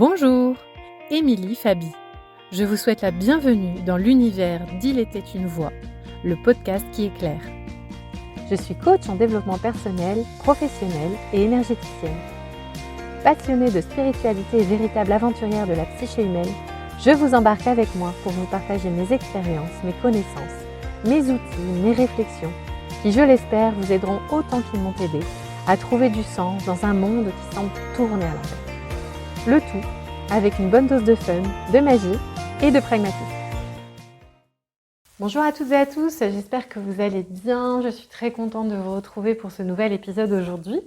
Bonjour, Émilie Fabi. Je vous souhaite la bienvenue dans l'univers d'Il était une voix, le podcast qui éclaire. Je suis coach en développement personnel, professionnel et énergéticienne. Passionnée de spiritualité et véritable aventurière de la psyché humaine, je vous embarque avec moi pour vous partager mes expériences, mes connaissances, mes outils, mes réflexions, qui, je l'espère, vous aideront autant qu'ils m'ont aidé à trouver du sens dans un monde qui semble tourner à l'envers. Le tout avec une bonne dose de fun, de magie et de pragmatisme. Bonjour à toutes et à tous, j'espère que vous allez bien. Je suis très contente de vous retrouver pour ce nouvel épisode aujourd'hui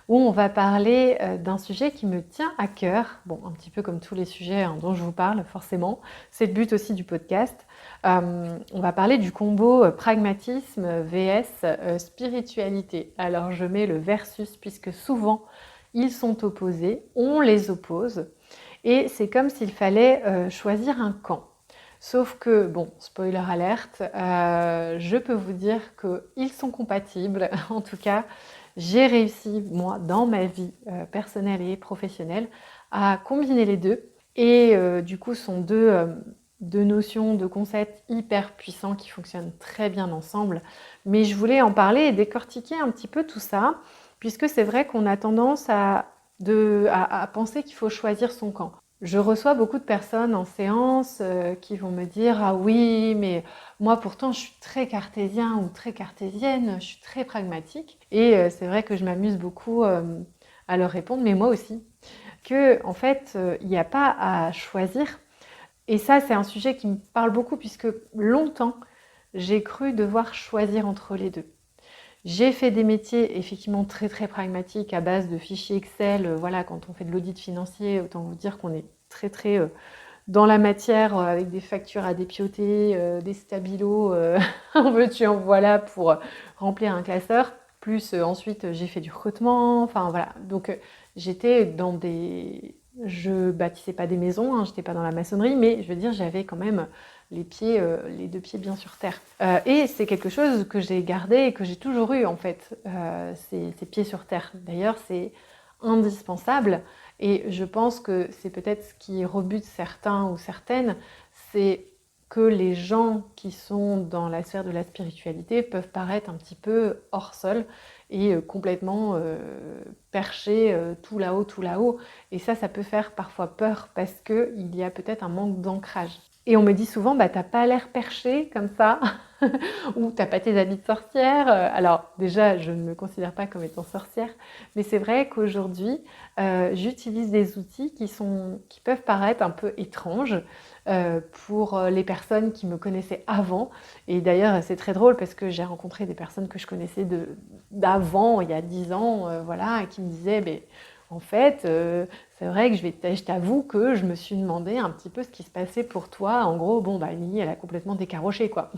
où on va parler d'un sujet qui me tient à cœur. Bon, un petit peu comme tous les sujets dont je vous parle, forcément. C'est le but aussi du podcast. On va parler du combo pragmatisme vs spiritualité. Alors, je mets le versus puisque souvent, ils sont opposés, on les oppose. Et c'est comme s'il fallait choisir un camp. Sauf que, bon, spoiler alerte, je peux vous dire qu'ils sont compatibles. En tout cas, j'ai réussi, moi, dans ma vie personnelle et professionnelle, à combiner les deux. Et du coup, ce sont deux notions, deux concepts hyper puissants qui fonctionnent très bien ensemble. Mais je voulais en parler et décortiquer un petit peu tout ça, puisque c'est vrai qu'on a tendance à penser qu'il faut choisir son camp. Je reçois beaucoup de personnes en séance qui vont me dire « Ah oui, mais moi pourtant je suis très cartésien ou très cartésienne, je suis très pragmatique. » Et c'est vrai que je m'amuse beaucoup à leur répondre, mais moi aussi, que en fait, il n'y a pas à choisir. Et ça, c'est un sujet qui me parle beaucoup puisque longtemps, j'ai cru devoir choisir entre les deux. J'ai fait des métiers effectivement très très pragmatiques à base de fichiers Excel. Voilà, quand on fait de l'audit financier, autant vous dire qu'on est très très dans la matière avec des factures à dépioter, des stabilos, en veux-tu en voilà pour remplir un classeur. Plus ensuite j'ai fait du recrutement, enfin voilà. Donc j'étais dans des... Je bâtissais pas des maisons, j'étais pas dans la maçonnerie, mais je veux dire j'avais quand même les deux pieds bien sur terre. Et c'est quelque chose que j'ai gardé et que j'ai toujours eu en fait, ces pieds sur terre. D'ailleurs, c'est indispensable et je pense que c'est peut-être ce qui rebute certains ou certaines, c'est que les gens qui sont dans la sphère de la spiritualité peuvent paraître un petit peu hors sol et complètement perchés tout là-haut. Et ça peut faire parfois peur parce qu'il y a peut-être un manque d'ancrage. Et on me dit souvent, t'as pas l'air perché comme ça, ou t'as pas tes habits de sorcière. Alors déjà, je ne me considère pas comme étant sorcière, mais c'est vrai qu'aujourd'hui, j'utilise des outils qui peuvent paraître un peu étranges pour les personnes qui me connaissaient avant. Et d'ailleurs, c'est très drôle parce que j'ai rencontré des personnes que je connaissais d'avant, il y a 10 ans, voilà, et qui me disaient, en fait, c'est vrai que je t'avoue que je me suis demandé un petit peu ce qui se passait pour toi. En gros, Émilie, elle a complètement décarroché, quoi.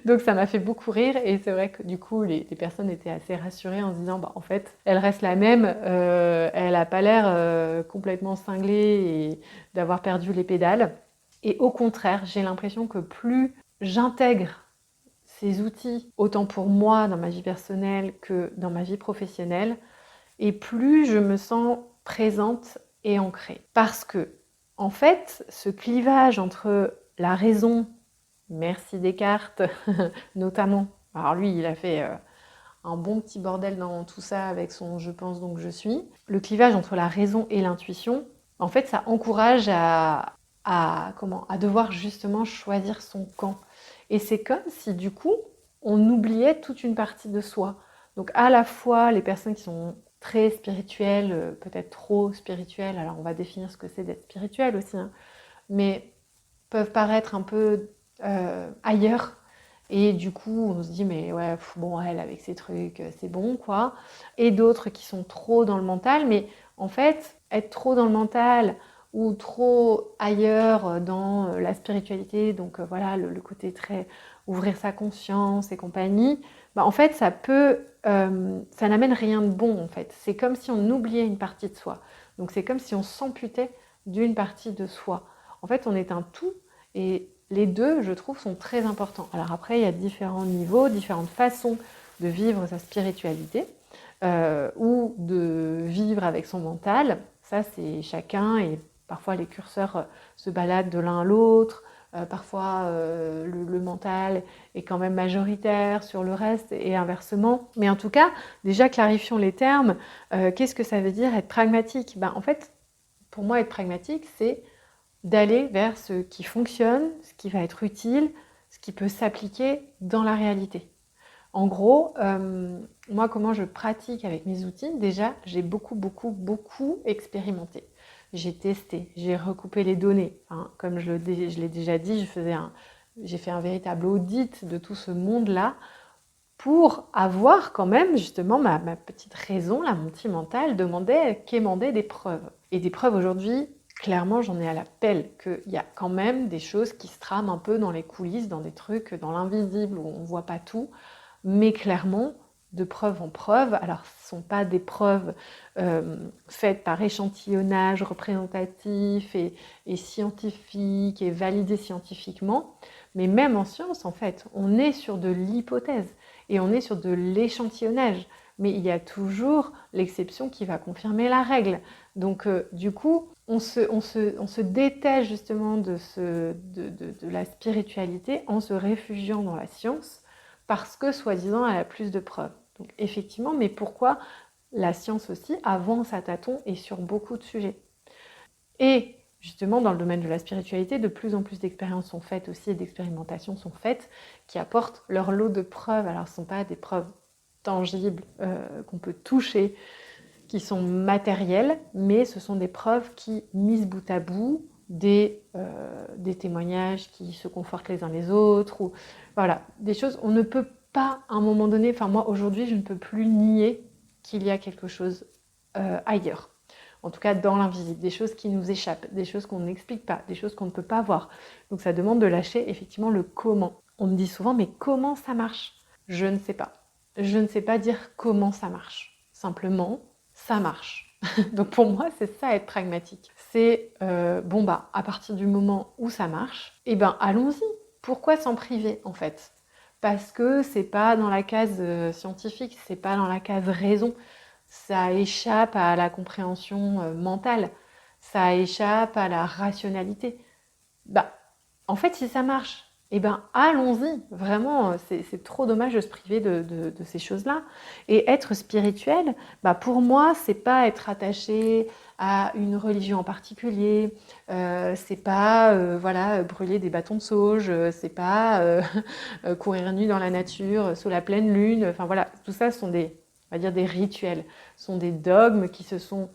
Donc ça m'a fait beaucoup rire et c'est vrai que du coup, les personnes étaient assez rassurées en se disant, en fait, elle reste la même, elle n'a pas l'air complètement cinglée et d'avoir perdu les pédales. Et au contraire, j'ai l'impression que plus j'intègre ces outils, autant pour moi dans ma vie personnelle que dans ma vie professionnelle, et plus je me sens présente et ancrée. Parce que, en fait, ce clivage entre la raison, merci Descartes, notamment, alors lui, il a fait un bon petit bordel dans tout ça avec son « je pense donc je suis », le clivage entre la raison et l'intuition, en fait, ça encourage à devoir justement choisir son camp. Et c'est comme si, du coup, on oubliait toute une partie de soi. Donc, à la fois, les personnes qui sont très spirituelles, peut-être trop spirituelles, alors on va définir ce que c'est d'être spirituel aussi, mais peuvent paraître un peu ailleurs. Et du coup, on se dit, mais ouais, elle, avec ses trucs, c'est bon, quoi. Et d'autres qui sont trop dans le mental, mais en fait, être trop dans le mental ou trop ailleurs dans la spiritualité, donc voilà, le côté très ouvrir sa conscience et compagnie, en fait, ça n'amène rien de bon, en fait. C'est comme si on oubliait une partie de soi. Donc c'est comme si on s'amputait d'une partie de soi. En fait, on est un tout et les deux, je trouve, sont très importants. Alors après, il y a différents niveaux, différentes façons de vivre sa spiritualité ou de vivre avec son mental. Ça, c'est chacun, et parfois les curseurs se baladent de l'un à l'autre, parfois le mental est quand même majoritaire sur le reste et inversement. Mais en tout cas, déjà clarifions les termes. Qu'est-ce que ça veut dire être pragmatique? En fait, pour moi, être pragmatique, c'est d'aller vers ce qui fonctionne, ce qui va être utile, ce qui peut s'appliquer dans la réalité. En gros, moi, comment je pratique avec mes outils? Déjà, j'ai beaucoup expérimenté. J'ai testé, j'ai recoupé les données. Comme je l'ai déjà dit, j'ai fait un véritable audit de tout ce monde-là pour avoir quand même justement ma petite raison, là, mon petit mental quémandait des preuves. Et des preuves aujourd'hui, clairement, j'en ai à la pelle qu'il y a quand même des choses qui se trament un peu dans les coulisses, dans des trucs, dans l'invisible où on ne voit pas tout. Mais clairement, de preuve en preuve, alors ce ne sont pas des preuves faites par échantillonnage représentatif et scientifique et validées scientifiquement, mais même en science, en fait, on est sur de l'hypothèse et on est sur de l'échantillonnage, mais il y a toujours l'exception qui va confirmer la règle. Donc du coup, on se détache justement de la spiritualité en se réfugiant dans la science, parce que, soi-disant, elle a plus de preuves. Donc, effectivement, mais pourquoi la science aussi avance à tâtons et sur beaucoup de sujets. Et justement, dans le domaine de la spiritualité, de plus en plus d'expériences sont faites aussi et d'expérimentations sont faites qui apportent leur lot de preuves. Alors, ce ne sont pas des preuves tangibles qu'on peut toucher, qui sont matérielles, mais ce sont des preuves qui, mises bout à bout, des témoignages qui se confortent les uns les autres, ou voilà, des choses, on ne peut pas à un moment donné, enfin moi aujourd'hui je ne peux plus nier qu'il y a quelque chose ailleurs, en tout cas dans l'invisible, des choses qui nous échappent, des choses qu'on n'explique pas, des choses qu'on ne peut pas voir. Donc ça demande de lâcher effectivement le comment. On me dit souvent, mais comment ça marche? Je ne sais pas. Je ne sais pas dire comment ça marche. Simplement, ça marche. Donc pour moi, c'est ça être pragmatique. C'est à partir du moment où ça marche, allons-y. Pourquoi s'en priver en fait? Parce que c'est pas dans la case scientifique, c'est pas dans la case raison. Ça échappe à la compréhension mentale, ça échappe à la rationalité. En fait, si ça marche, allons-y. Vraiment, c'est trop dommage de se priver de ces choses-là. Et être spirituel, pour moi, c'est pas être attaché à une religion en particulier. C'est pas, brûler des bâtons de sauge. C'est pas courir nu dans la nature, sous la pleine lune. Enfin voilà, tout ça sont on va dire des rituels, sont des dogmes qui se sont,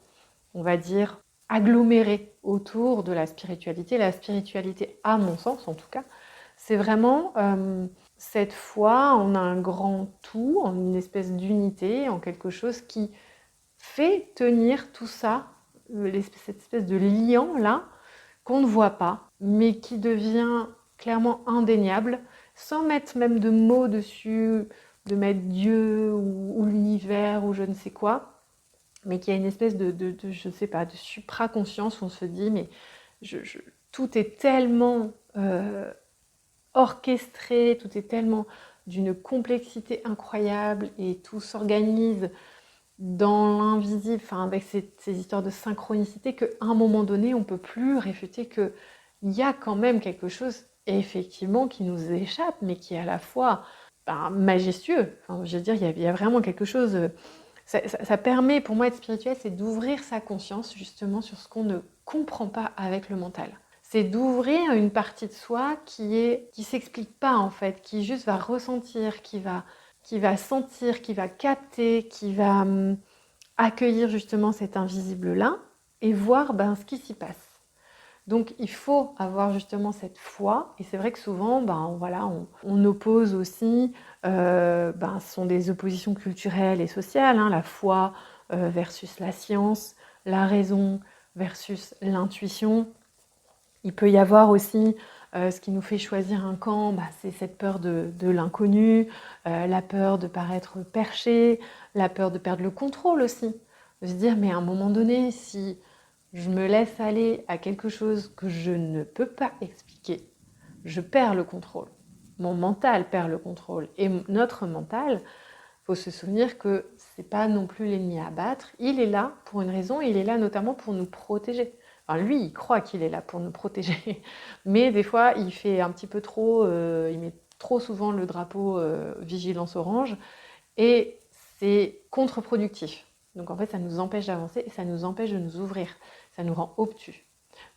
on va dire, agglomérés autour de la spiritualité. La spiritualité, à mon sens en tout cas, c'est vraiment cette foi en un grand tout, en une espèce d'unité, en quelque chose qui fait tenir tout ça, cette espèce de liant-là, qu'on ne voit pas, mais qui devient clairement indéniable, sans mettre même de mots dessus, de mettre Dieu ou l'univers ou je ne sais quoi, mais qui a une espèce je ne sais pas, de supra-conscience où on se dit, mais tout est tellement orchestré, tout est tellement d'une complexité incroyable et tout s'organise dans l'invisible, avec ces histoires de synchronicité, qu'à un moment donné, on ne peut plus réfuter qu'il y a quand même quelque chose, effectivement, qui nous échappe, mais qui est à la fois majestueux. Je veux dire, il y a vraiment quelque chose... Ça permet, pour moi, être spirituel, c'est d'ouvrir sa conscience, justement, sur ce qu'on ne comprend pas avec le mental. C'est d'ouvrir une partie de soi qui s'explique pas, en fait, qui juste va ressentir, qui va sentir, qui va capter, qui va accueillir justement cet invisible-là et voir ce qui s'y passe. Donc il faut avoir justement cette foi, et c'est vrai que souvent on oppose aussi, ce sont des oppositions culturelles et sociales, la foi versus la science, la raison versus l'intuition. Il peut y avoir aussi ce qui nous fait choisir un camp, c'est cette peur de l'inconnu, la peur de paraître perché, la peur de perdre le contrôle aussi. De se dire, mais à un moment donné, si je me laisse aller à quelque chose que je ne peux pas expliquer, je perds le contrôle. Mon mental perd le contrôle. Et notre mental, faut se souvenir que c'est pas non plus l'ennemi à abattre. Il est là pour une raison, il est là notamment pour nous protéger. Enfin, lui, il croit qu'il est là pour nous protéger, mais des fois, il fait un petit peu trop, il met trop souvent le drapeau vigilance orange, et c'est contre-productif. Donc en fait, ça nous empêche d'avancer et ça nous empêche de nous ouvrir. Ça nous rend obtus.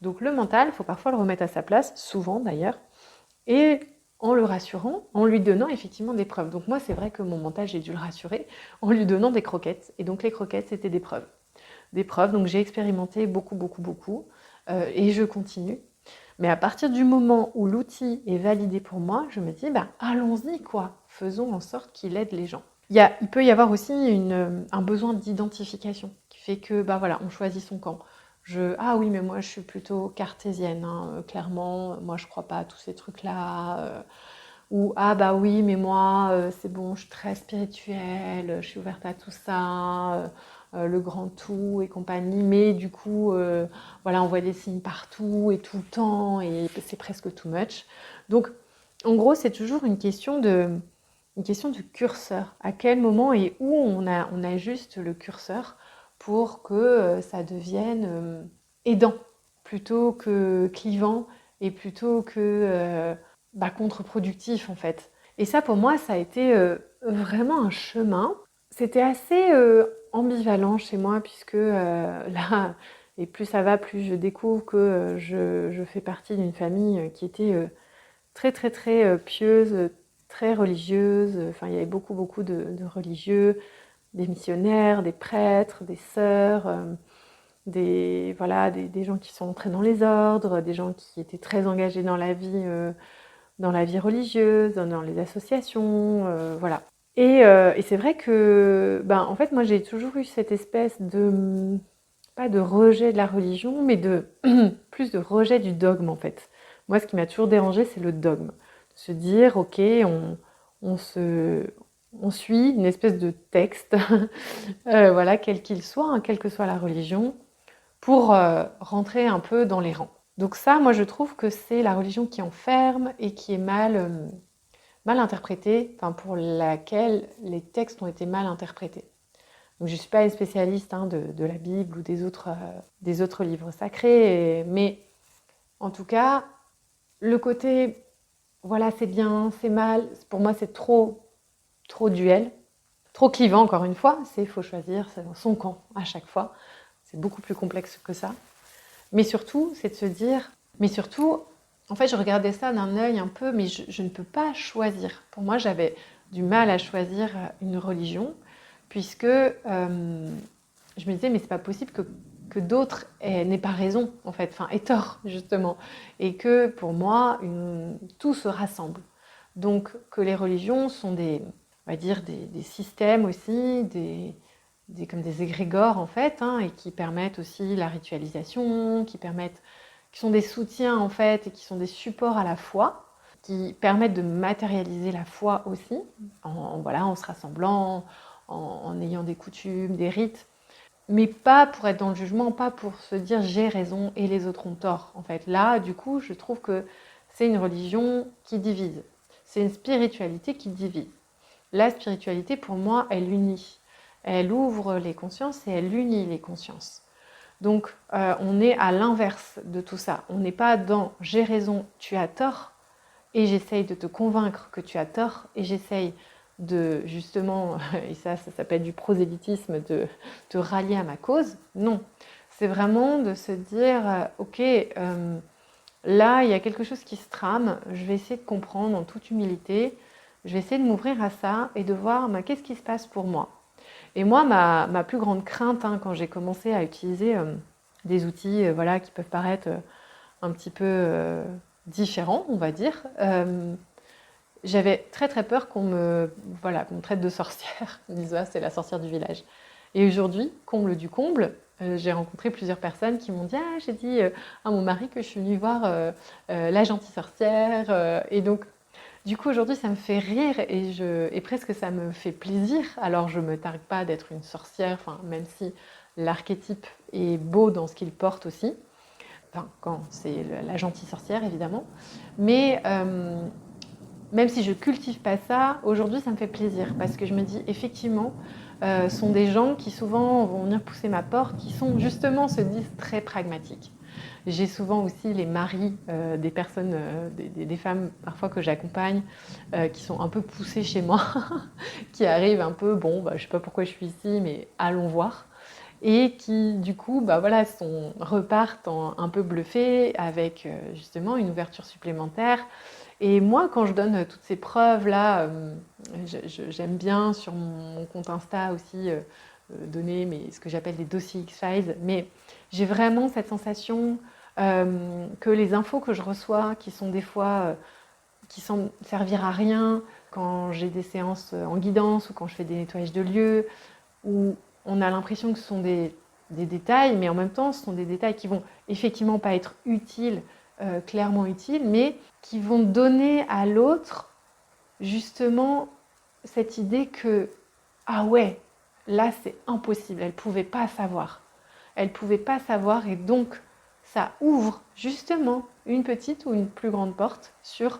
Donc le mental, il faut parfois le remettre à sa place, souvent d'ailleurs, et en le rassurant, en lui donnant effectivement des preuves. Donc moi, c'est vrai que mon mental, j'ai dû le rassurer en lui donnant des croquettes. Et donc les croquettes, c'était des preuves. Des preuves, donc j'ai expérimenté beaucoup, beaucoup, beaucoup, et je continue. Mais à partir du moment où l'outil est validé pour moi, je me dis, bah, allons-y, quoi. Faisons en sorte qu'il aide les gens. Il peut y avoir aussi un besoin d'identification qui fait que, bah voilà, on choisit son camp. Ah oui, mais moi je suis plutôt cartésienne, hein, clairement, moi je crois pas à tous ces trucs-là. Ou ah bah oui, mais moi c'est bon, je suis très spirituelle, je suis ouverte à tout ça, le grand tout et compagnie, mais du coup, voilà, on voit des signes partout et tout le temps et c'est presque too much. Donc, en gros, c'est toujours une question de curseur. À quel moment et où on ajuste le curseur pour que ça devienne aidant plutôt que clivant et plutôt que contre-productif en fait. Et ça pour moi ça a été vraiment un chemin. C'était assez ambivalent chez moi puisque là, et plus ça va, plus je découvre que je fais partie d'une famille qui était très très très pieuse, très religieuse. Enfin, il y avait beaucoup beaucoup de religieux, des missionnaires, des prêtres, des sœurs, des gens qui sont entrés dans les ordres, des gens qui étaient très engagés dans la vie religieuse, dans les associations, voilà. Et c'est vrai que, en fait, moi, j'ai toujours eu cette espèce de, pas de rejet de la religion, mais plus de rejet du dogme, en fait. Moi, ce qui m'a toujours dérangé, c'est le dogme. Se dire, ok, on on suit une espèce de texte, voilà, quel qu'il soit, hein, quelle que soit la religion, pour rentrer un peu dans les rangs. Donc ça, moi, je trouve que c'est la religion qui enferme et qui est mal interprétée, enfin, pour laquelle les textes ont été mal interprétés. Donc je ne suis pas une spécialiste hein, de la Bible ou des autres livres sacrés, mais en tout cas, le côté, voilà, c'est bien, c'est mal, pour moi, c'est trop duel, trop clivant, encore une fois. Il faut choisir son camp à chaque fois. C'est beaucoup plus complexe que ça. Mais surtout, c'est de se dire, mais surtout, en fait, je regardais ça d'un œil un peu, mais je ne peux pas choisir. Pour moi, j'avais du mal à choisir une religion, puisque je me disais, mais c'est pas possible que d'autres n'aient pas raison, en fait, enfin, aient tort, justement. Et que pour moi, tout se rassemble. Donc, que les religions sont on va dire, des systèmes aussi, comme des égrégores en fait, hein, et qui permettent aussi la ritualisation, qui sont des soutiens en fait, et qui sont des supports à la foi, qui permettent de matérialiser la foi aussi, voilà, en se rassemblant, en ayant des coutumes, des rites, mais pas pour être dans le jugement, pas pour se dire j'ai raison et les autres ont tort. En fait, là, du coup, je trouve que c'est une religion qui divise. C'est une spiritualité qui divise. La spiritualité, pour moi, elle unit. Elle ouvre les consciences et elle unit les consciences. Donc, on est à l'inverse de tout ça. On n'est pas dans j'ai raison, tu as tort, et j'essaye de te convaincre que tu as tort, et j'essaye de, justement, et ça s'appelle du prosélytisme, de te rallier à ma cause. Non, c'est vraiment de se dire, ok, là, il y a quelque chose qui se trame, je vais essayer de comprendre en toute humilité, je vais essayer de m'ouvrir à ça et de voir qu'est-ce qui se passe pour moi. Et moi, ma plus grande crainte, hein, quand j'ai commencé à utiliser des outils voilà, qui peuvent paraître un petit peu différents, on va dire, j'avais très très peur qu'on me traite de sorcière. Ils disent, ah, c'est la sorcière du village. Et aujourd'hui, comble du comble, j'ai rencontré plusieurs personnes qui m'ont dit, ah, j'ai dit à mon mari que je suis venue voir la gentille sorcière. Et donc, du coup, aujourd'hui, ça me fait rire et presque ça me fait plaisir. Alors, je ne me targue pas d'être une sorcière, même si l'archétype est beau dans ce qu'il porte aussi. Enfin, quand c'est la gentille sorcière, évidemment. Mais même si je cultive pas ça, aujourd'hui ça me fait plaisir parce que je me dis effectivement, sont des gens qui souvent vont venir pousser ma porte, qui sont justement se disent très pragmatiques. J'ai souvent aussi les maris des personnes, des femmes parfois que j'accompagne, qui sont un peu poussées chez moi, qui arrivent un peu, bon, bah, je sais pas pourquoi je suis ici, mais allons voir. Et qui, du coup, bah, voilà, repartent un peu bluffés avec justement une ouverture supplémentaire. Et moi, quand je donne toutes ces preuves-là, j'aime bien sur mon compte Insta aussi donner ce que j'appelle des dossiers X-Files, mais j'ai vraiment cette sensation que les infos que je reçois, qui sont des fois, qui semblent servir à rien, quand j'ai des séances en guidance ou quand je fais des nettoyages de lieux, où on a l'impression que ce sont des détails, mais en même temps, ce sont des détails qui vont effectivement pas être utiles, clairement utiles, mais qui vont donner à l'autre justement cette idée que, ah ouais, là c'est impossible, elle pouvait pas savoir. Elle pouvait pas savoir et donc ça ouvre justement une petite ou une plus grande porte sur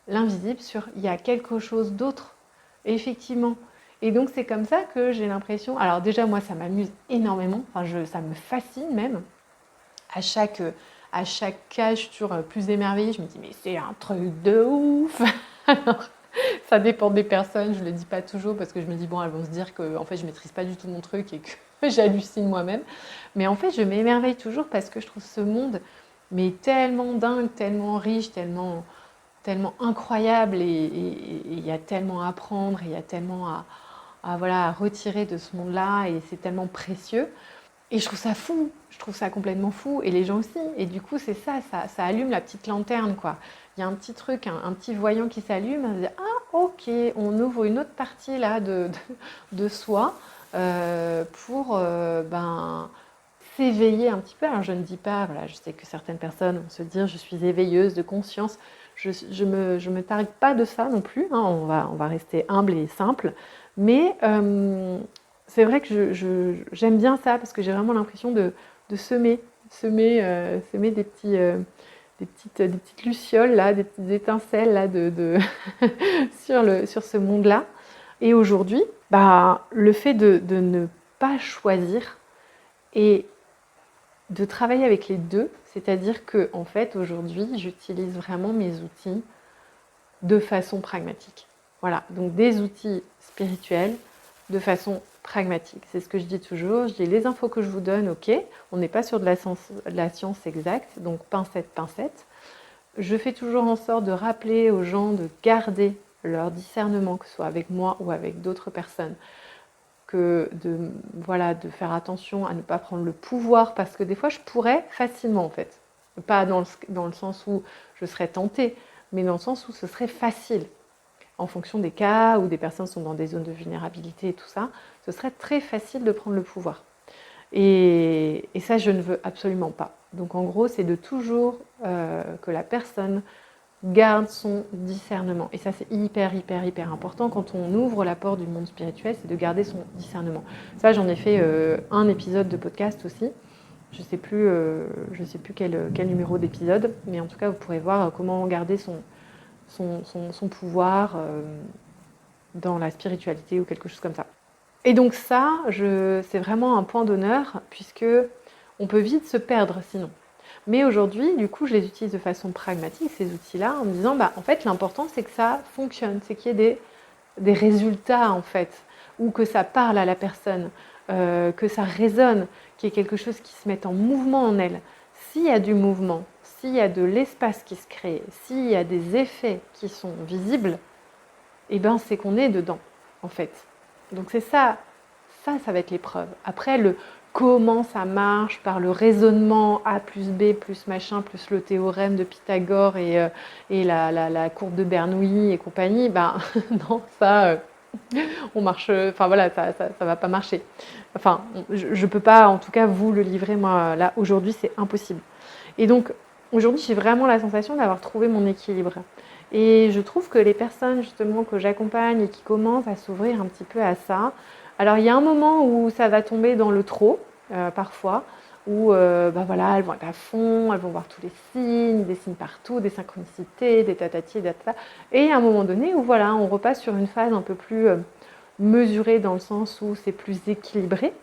l'invisible, sur il y a quelque chose d'autre. Et effectivement. Et donc c'est comme ça que j'ai l'impression. Alors déjà moi ça m'amuse énormément, enfin ça me fascine même. À chaque cas je suis toujours plus émerveillée, je me dis mais c'est un truc de ouf. Alors ça dépend des personnes, je ne le dis pas toujours parce que je me dis bon elles vont se dire que en fait je maîtrise pas du tout mon truc et que j'hallucine moi-même. Mais en fait je m'émerveille toujours parce que je trouve ce monde mais tellement dingue, tellement riche, tellement incroyable et il y a tellement à apprendre, et il y a tellement voilà, à retirer de ce monde-là et c'est tellement précieux. Et je trouve ça fou, je trouve ça complètement fou et les gens aussi. Et du coup, c'est ça allume la petite lanterne quoi. Il y a un petit truc, un petit voyant qui s'allume, on se dit ah ok, on ouvre une autre partie là de soi pour s'éveiller un petit peu. Alors je ne dis pas, voilà, je sais que certaines personnes vont se dire je suis éveilleuse de conscience. Je me targue pas de ça non plus, hein, on va rester humble et simple. Mais c'est vrai que j'aime bien ça parce que j'ai vraiment l'impression de semer des petites lucioles, là, des petites étincelles là, sur ce monde-là. Et aujourd'hui, bah, le fait de ne pas choisir et de travailler avec les deux, c'est-à-dire que en fait aujourd'hui j'utilise vraiment mes outils de façon pragmatique. Voilà, donc des outils spirituels de façon pragmatique. C'est ce que je dis toujours, je dis les infos que je vous donne, ok, on n'est pas sur de la science exacte, donc pincette, pincette. Je fais toujours en sorte de rappeler aux gens de garder leur discernement, que ce soit avec moi ou avec d'autres personnes, de faire attention à ne pas prendre le pouvoir, parce que des fois je pourrais facilement en fait, pas dans le sens où je serais tentée, mais dans le sens où ce serait facile, en fonction des cas où des personnes sont dans des zones de vulnérabilité et tout ça, ce serait très facile de prendre le pouvoir. Et ça, je ne veux absolument pas. Donc en gros, c'est de toujours que la personne garde son discernement. Et ça, c'est hyper, hyper, hyper important. Quand on ouvre la porte du monde spirituel, c'est de garder son discernement. Ça, j'en ai fait un épisode de podcast aussi. Je ne sais plus, quel numéro d'épisode, mais en tout cas, vous pourrez voir comment garder son pouvoir dans la spiritualité ou quelque chose comme ça. Et donc ça, c'est vraiment un point d'honneur, puisque on peut vite se perdre sinon. Mais aujourd'hui, du coup, je les utilise de façon pragmatique, ces outils-là, en me disant, en fait, l'important, c'est que ça fonctionne, c'est qu'il y ait des résultats, en fait, ou que ça parle à la personne, que ça résonne, qu'il y ait quelque chose qui se mette en mouvement en elle. S'il y a du mouvement, s'il y a de l'espace qui se crée, s'il y a des effets qui sont visibles, eh ben, c'est qu'on est dedans, en fait. Donc c'est ça va être l'épreuve. Après, comment ça marche par le raisonnement A plus B plus machin, plus le théorème de Pythagore et la courbe de Bernoulli et compagnie, non, ça, on marche, enfin voilà, ça va pas marcher. Enfin, je peux pas, en tout cas, vous le livrer, moi, là, aujourd'hui, c'est impossible. Et donc, aujourd'hui, j'ai vraiment la sensation d'avoir trouvé mon équilibre. Et je trouve que les personnes, justement, que j'accompagne et qui commencent à s'ouvrir un petit peu à ça, alors il y a un moment où ça va tomber dans le trop, parfois, où voilà, elles vont être à fond, elles vont voir tous les signes, des signes partout, des synchronicités, des tatati, des tatata. Et à un moment donné où voilà, on repasse sur une phase un peu plus mesurée dans le sens où c'est plus équilibré,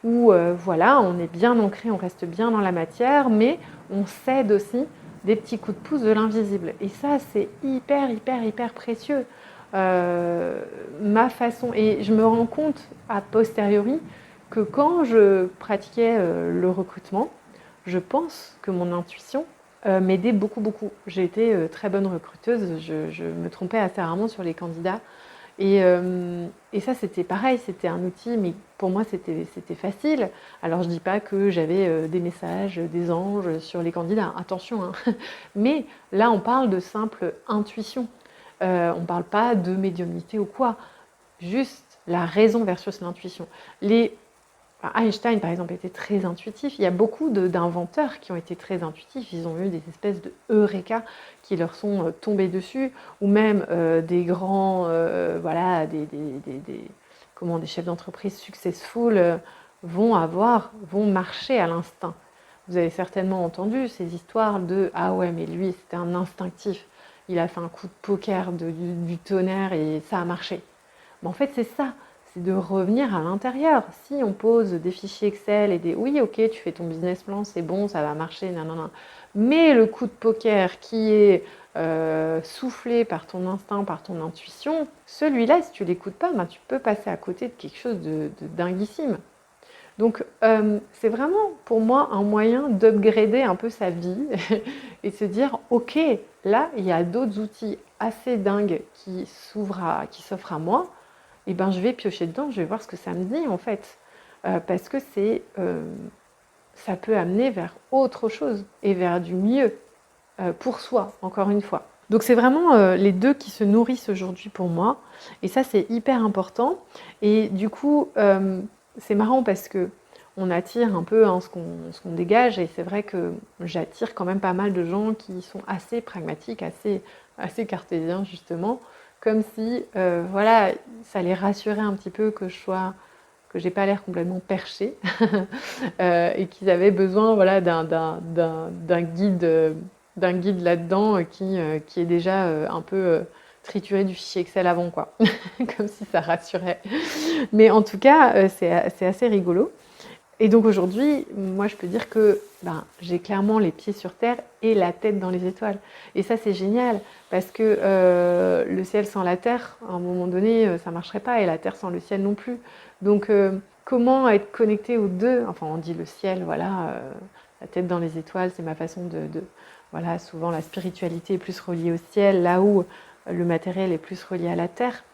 où voilà, on est bien ancré, on reste bien dans la matière, mais on cède aussi des petits coups de pouce de l'invisible. Et ça, c'est hyper, hyper, hyper précieux. Ma façon, et je me rends compte a posteriori que quand je pratiquais le recrutement, je pense que mon intuition m'aidait beaucoup, beaucoup. J'ai été très bonne recruteuse, je me trompais assez rarement sur les candidats. Et ça, c'était pareil, c'était un outil, mais pour moi, c'était facile. Alors, je ne dis pas que j'avais des messages, des anges sur les candidats, attention, hein. Mais là, on parle de simple intuition. On ne parle pas de médiumnité ou quoi. Juste la raison versus l'intuition. Einstein, par exemple, était très intuitif. Il y a beaucoup d'inventeurs qui ont été très intuitifs. Ils ont eu des espèces de eureka qui leur sont tombés dessus, ou même des grands, voilà, des chefs d'entreprise successful vont marcher à l'instinct. Vous avez certainement entendu ces histoires de ah ouais, mais lui, c'était un instinctif. Il a fait un coup de poker du tonnerre et ça a marché. Mais en fait, c'est ça, c'est de revenir à l'intérieur. Si on pose des fichiers Excel et des oui, ok, tu fais ton business plan, c'est bon, ça va marcher, nanana. Mais le coup de poker qui est soufflé par ton instinct, par ton intuition, celui-là, si tu l'écoutes pas, ben, tu peux passer à côté de quelque chose de dinguissime. Donc, c'est vraiment pour moi un moyen d'upgrader un peu sa vie et de se dire ok, là, il y a d'autres outils assez dingues qui s'offrent à moi, et ben je vais piocher dedans, je vais voir ce que ça me dit en fait. Parce que ça peut amener vers autre chose et vers du mieux pour soi, encore une fois. Donc c'est vraiment les deux qui se nourrissent aujourd'hui pour moi. Et ça, c'est hyper important. Et du coup, c'est marrant parce que on attire un peu ce qu'on dégage. Et c'est vrai que j'attire quand même pas mal de gens qui sont assez pragmatiques, assez cartésiens justement. Comme si, voilà, ça les rassurait un petit peu que j'ai pas l'air complètement perché et qu'ils avaient besoin, voilà, d'un guide là-dedans qui est déjà un peu trituré du fichier Excel avant, quoi. Comme si ça rassurait. Mais en tout cas, c'est assez rigolo. Et donc aujourd'hui, moi je peux dire que j'ai clairement les pieds sur terre et la tête dans les étoiles. Et ça c'est génial parce que le ciel sans la terre, à un moment donné, ça ne marcherait pas et la terre sans le ciel non plus. Donc comment être connecté aux deux? Enfin on dit le ciel, voilà, la tête dans les étoiles, c'est ma façon voilà, souvent la spiritualité est plus reliée au ciel, là où le matériel est plus relié à la terre.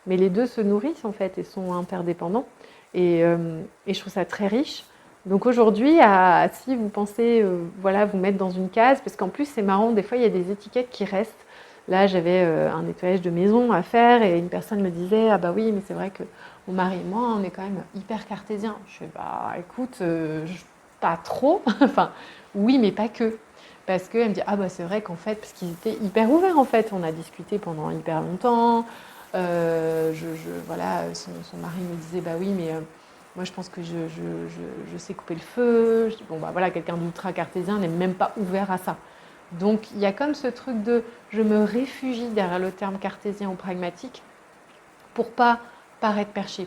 Mais les deux se nourrissent en fait et sont interdépendants. Et je trouve ça très riche. Donc aujourd'hui, si vous pensez voilà, vous mettre dans une case, parce qu'en plus c'est marrant, des fois il y a des étiquettes qui restent. Là j'avais un nettoyage de maison à faire et une personne me disait ah bah oui mais c'est vrai que mon mari et moi on est quand même hyper cartésiens. Je fais bah écoute, pas trop, enfin oui mais pas que. Parce qu'elle me dit ah bah c'est vrai qu'en fait, parce qu'ils étaient hyper ouverts en fait, on a discuté pendant hyper longtemps. Voilà, son mari me disait bah oui mais moi je pense que je sais couper le feu. Je dis bon bah voilà, quelqu'un d'ultra cartésien n'est même pas ouvert à ça. Donc il y a comme ce truc de je me réfugie derrière le terme cartésien ou pragmatique pour pas paraître perché,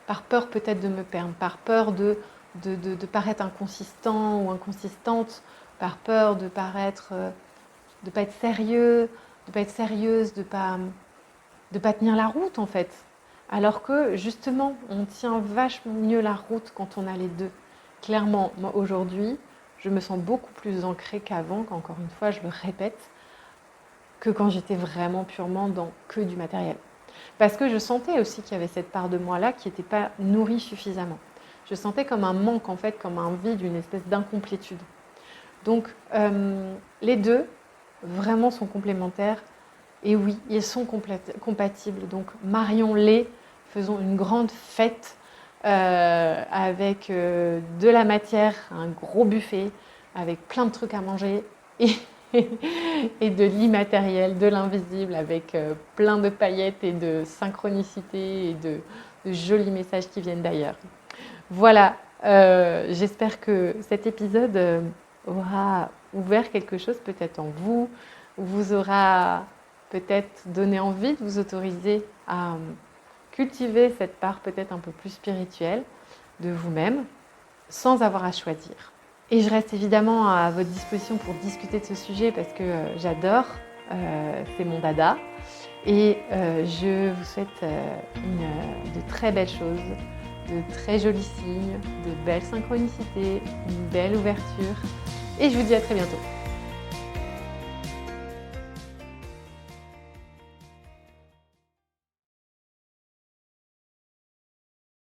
par peur peut-être de me perdre, par peur de paraître inconsistant ou inconsistante, par peur de paraître de pas être sérieux, de pas être sérieuse, de pas tenir la route en fait. Alors que justement, on tient vachement mieux la route quand on a les deux. Clairement, moi aujourd'hui, je me sens beaucoup plus ancrée qu'avant, qu'encore une fois, je le répète, que quand j'étais vraiment purement dans que du matériel. Parce que je sentais aussi qu'il y avait cette part de moi-là qui n'était pas nourrie suffisamment. Je sentais comme un manque en fait, comme un vide, une espèce d'incomplétude. Donc les deux vraiment sont complémentaires. Et oui, ils sont compatibles. Donc, marions-les, faisons une grande fête avec de la matière, un gros buffet, avec plein de trucs à manger et, et de l'immatériel, de l'invisible, avec plein de paillettes et de synchronicité et de jolis messages qui viennent d'ailleurs. Voilà, J'espère que cet épisode aura ouvert quelque chose peut-être en vous, ou vous aura peut-être donné envie de vous autoriser à cultiver cette part peut-être un peu plus spirituelle de vous-même, sans avoir à choisir. Et je reste évidemment à votre disposition pour discuter de ce sujet parce que j'adore, c'est mon dada. Et je vous souhaite de très belles choses, de très jolis signes, de belles synchronicités, une belle ouverture. Et je vous dis à très bientôt.